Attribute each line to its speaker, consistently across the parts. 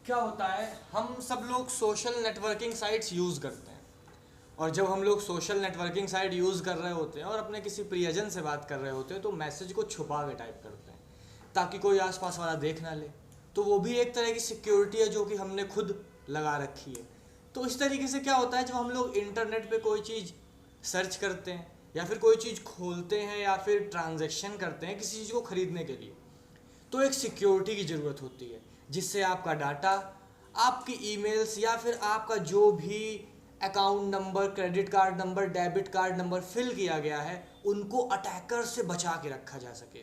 Speaker 1: क्या होता है, हम सब लोग सोशल नेटवर्किंग साइट्स यूज़ करते हैं। और जब हम लोग सोशल नेटवर्किंग साइट यूज़ कर रहे होते हैं और अपने किसी प्रियजन से बात कर रहे होते हैं तो मैसेज को छुपा के टाइप करते हैं ताकि कोई आसपास वाला देख ना ले। तो वो भी एक तरह की सिक्योरिटी है जो कि हमने खुद लगा रखी है। तो इस तरीके से क्या होता है, जब हम लोग इंटरनेट पे कोई चीज़ सर्च करते हैं या फिर कोई चीज़ खोलते हैं या फिर ट्रांजैक्शन करते हैं किसी चीज़ को ख़रीदने के लिए, तो एक सिक्योरिटी की ज़रूरत होती है जिससे आपका डाटा, आपकी ईमेल्स या फिर आपका जो भी account number, credit card number, debit card number fill किया गया है उनको अटैकर से बचा के रखा जा सके।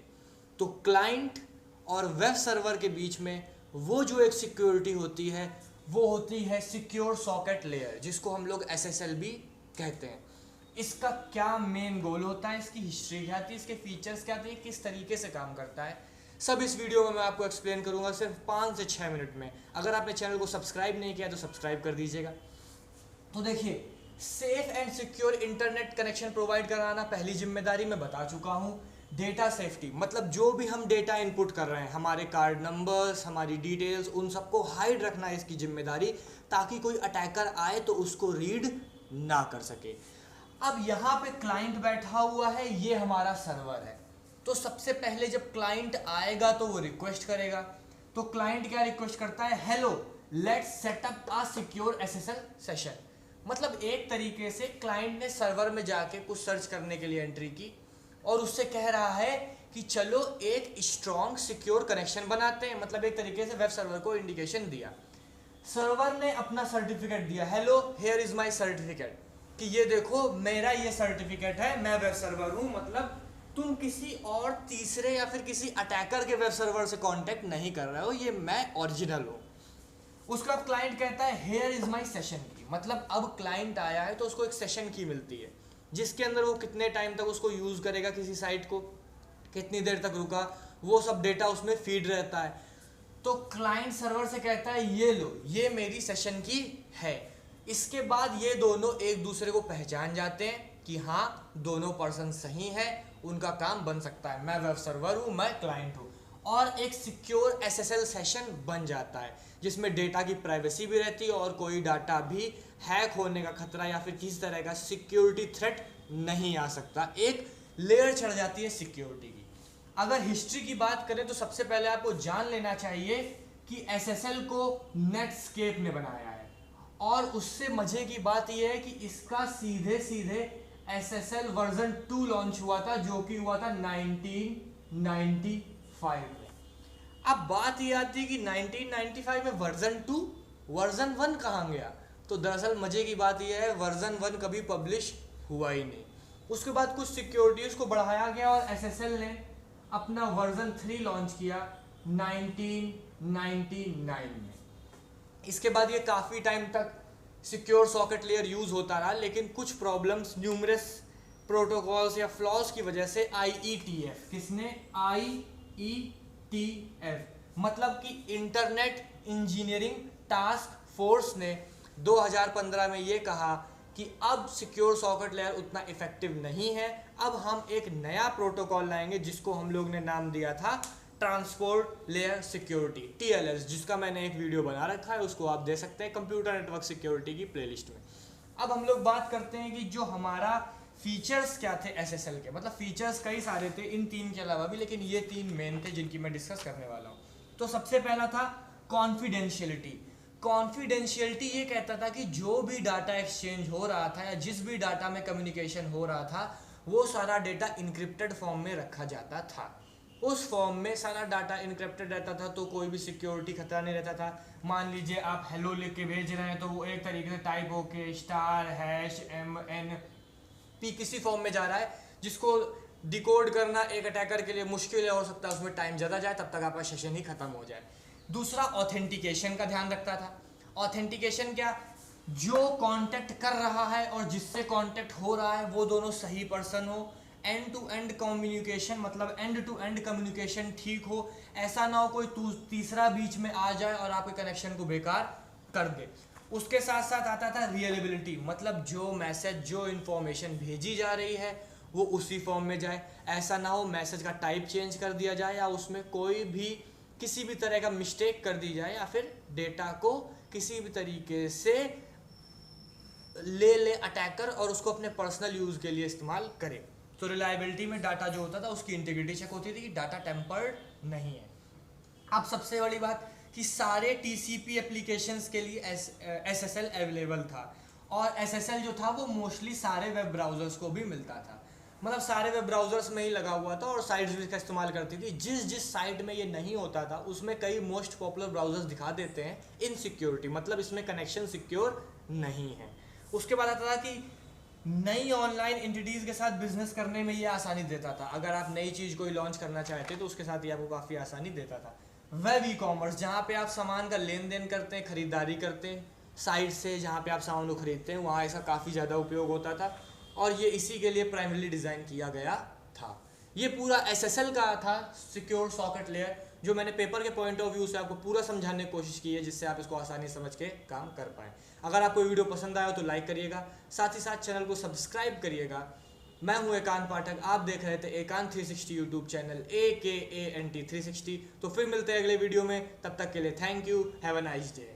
Speaker 1: तो क्लाइंट और वेब सर्वर के बीच में वो जो एक सिक्योरिटी होती है वो होती है सिक्योर सॉकेट लेयर, जिसको हम लोग SSL भी कहते हैं। इसका क्या मेन गोल होता है, इसकी हिस्ट्री क्या थी, इसके फीचर्स क्या थे, किस तरीके से काम करता है, सब इस वीडियो में मैं आपको एक्सप्लेन करूंगा सिर्फ 5 से 6 मिनट में। अगर आपने चैनल को सब्सक्राइब नहीं किया तो सब्सक्राइब कर दीजिएगा। तो देखिए, safe and secure internet connection provide कराना पहली जिम्मेदारी मैं बता चुका हूँ। डेटा सेफ्टी मतलब जो भी हम डेटा इनपुट कर रहे हैं, हमारे कार्ड नंबर्स, हमारी डिटेल्स, उन सबको हाइड रखना है इसकी जिम्मेदारी, ताकि कोई अटैकर आए तो उसको रीड ना कर सके। अब यहाँ पे क्लाइंट बैठा हुआ है, ये हमारा सर्वर है। तो सबसे पहले जब क्लाइंट आएगा तो वो रिक्वेस्ट करेगा। तो क्लाइंट क्या रिक्वेस्ट करता है, hello let's set up a secure SSL session. मतलब एक तरीके से क्लाइंट ने सर्वर में जाके कुछ सर्च करने के लिए एंट्री की और उससे कह रहा है कि चलो एक स्ट्रॉन्ग सिक्योर कनेक्शन बनाते हैं। मतलब एक तरीके से वेब सर्वर को इंडिकेशन दिया। सर्वर ने अपना सर्टिफिकेट दिया, hello here is my certificate, कि ये देखो मेरा ये सर्टिफिकेट है, मैं वेब सर्वर हूँ। मतलब तुम किसी और तीसरे या फिर किसी अटैकर के वेब सर्वर से कांटेक्ट नहीं कर रहे हो, ये मैं ओरिजिनल हूँ। उसका क्लाइंट कहता है हेयर इज माय सेशन की। मतलब अब क्लाइंट आया है तो उसको एक सेशन की मिलती है जिसके अंदर वो कितने टाइम तक उसको यूज़ करेगा, किसी साइट को कितनी देर तक रुका, वो सब डेटा उसमें फीड रहता है। तो क्लाइंट सर्वर से कहता है ये लो, ये मेरी सेशन की है। इसके बाद ये दोनों एक दूसरे को पहचान जाते हैं कि हाँ दोनों पर्सन सही है, उनका काम बन सकता है, मैं वेब सर्वर हूँ, मैं क्लाइंट हूँ, और एक सिक्योर SSL सेशन बन जाता है जिसमें डेटा की प्राइवेसी भी रहती है और कोई डाटा भी हैक होने का खतरा या फिर किसी तरह का सिक्योरिटी थ्रेट नहीं आ सकता। एक लेयर चढ़ जाती है सिक्योरिटी की। अगर हिस्ट्री की बात करें तो सबसे पहले आपको जान लेना चाहिए कि SSL को नेटस्केप ने बनाया है, और उससे मजे की बात यह है कि इसका सीधे सीधे SSL वर्जन 2 लॉन्च हुआ था, जो कि हुआ था 1995 में। अब बात ये आती है कि 1995 में वर्जन 2, वर्जन 1 कहाँ गया? तो दरअसल मजे की बात यह है वर्जन 1 कभी पब्लिश हुआ ही नहीं। उसके बाद कुछ सिक्योरिटीज को बढ़ाया गया और SSL ने अपना वर्जन 3 लॉन्च किया 1999 में। इसके बाद ये काफ़ी टाइम तक सिक्योर सॉकेट लेयर यूज़ होता रहा, लेकिन कुछ प्रॉब्लम्स, न्यूमरस प्रोटोकॉल्स या फ्लॉज की वजह से IETF, किसने? IETF मतलब कि इंटरनेट इंजीनियरिंग टास्क फोर्स ने 2015 में ये कहा कि अब सिक्योर सॉकेट लेयर उतना इफेक्टिव नहीं है, अब हम एक नया प्रोटोकॉल लाएंगे जिसको हम लोग ने नाम दिया था ट्रांसपोर्ट लेयर सिक्योरिटी, TLS, जिसका मैंने एक वीडियो बना रखा है, उसको आप दे सकते हैं कंप्यूटर नेटवर्क सिक्योरिटी की प्लेलिस्ट में। अब हम लोग बात करते हैं कि जो हमारा फीचर्स क्या थे SSL के। मतलब फीचर्स कई सारे थे इन 3 के अलावा भी, लेकिन ये 3 मेन थे जिनकी मैं डिस्कस करने वाला हूँ। तो सबसे पहला था कॉन्फिडेंशियलिटी। कॉन्फिडेंशियलिटी ये कहता था कि जो भी डाटा एक्सचेंज हो रहा था या जिस भी डाटा में कम्युनिकेशन हो रहा था वो सारा डेटा इनक्रिप्टेड फॉर्म में रखा जाता था। उस फॉर्म में सारा डाटा इनक्रिप्टेड रहता था तो कोई भी सिक्योरिटी खतरा नहीं रहता था। मान लीजिए आप हेलो लिख के भेज रहे हैं तो वो एक तरीके से टाइप होके *#MNP किसी फॉर्म में जा रहा है, जिसको डिकोड करना एक अटैकर के लिए मुश्किल है, हो सकता है उसमें टाइम ज़्यादा जाए, तब तक आपका सेशन ही खत्म हो जाए। दूसरा ऑथेंटिकेशन का ध्यान रखता था। ऑथेंटिकेशन क्या? जो कांटेक्ट कर रहा है और जिससे कांटेक्ट हो रहा है वो दोनों सही पर्सन हो। एंड टू एंड कम्युनिकेशन मतलब एंड टू एंड कम्युनिकेशन ठीक हो, ऐसा ना हो कोई तीसरा बीच में आ जाए और आपके कनेक्शन को बेकार कर दे। उसके साथ साथ आता था रियलेबिलिटी, मतलब जो मैसेज, जो इन्फॉर्मेशन भेजी जा रही है वो उसी फॉर्म में जाए। ऐसा ना हो मैसेज का टाइप चेंज कर दिया जाए या उसमें कोई भी किसी भी तरह का मिस्टेक कर दी जाए या फिर डेटा को किसी भी तरीके से ले अटैकर और उसको अपने पर्सनल यूज़ के लिए इस्तेमाल करे। तो रिलायबिलिटी में डाटा जो होता था उसकी इंटीग्रिटी चेक होती थी कि डाटा टेम्पर्ड नहीं है। अब सबसे बड़ी बात कि सारे टीसीपी एप्लीकेशंस के लिए एसएसएल अवेलेबल था, और एसएसएल जो था वो मोस्टली सारे वेब ब्राउजर्स को भी मिलता था, मतलब सारे वेब ब्राउजर्स में ही लगा हुआ था और साइट्स भी इसका इस्तेमाल करती थी। जिस साइट में ये नहीं होता था उसमें कई मोस्ट पॉपुलर ब्राउजर्स दिखा देते हैं इनसिक्योरिटी, मतलब इसमें कनेक्शन सिक्योर नहीं है। उसके बाद आता था कि नई ऑनलाइन एंटिटीज़ के साथ बिजनेस करने में ये आसानी देता था। अगर आप नई चीज़ कोई लॉन्च करना चाहते तो उसके साथ ये आपको काफ़ी आसानी देता था। वेब ई कॉमर्स, जहाँ पे आप सामान का लेन देन करते हैं, खरीदारी करते हैं साइट से, जहाँ पे आप सामान को खरीदते हैं, वहाँ ऐसा काफ़ी ज़्यादा उपयोग होता था और ये इसी के लिए प्राइमरीली डिज़ाइन किया गया था। ये पूरा एसएसएल का था, सिक्योर सॉकेट लेयर, जो मैंने पेपर के पॉइंट ऑफ व्यू से आपको पूरा समझाने की कोशिश की है, जिससे आप इसको आसानी समझ के काम कर पाएँ। अगर आपको वीडियो पसंद आया हो तो लाइक करिएगा, साथ ही साथ चैनल को सब्सक्राइब करिएगा। मैं हूं एकांत पाठक, आप देख रहे थे एकांत 360 यूट्यूब चैनल AKANT 360। तो फिर मिलते हैं अगले वीडियो में, तब तक के लिए thank you, have a nice day.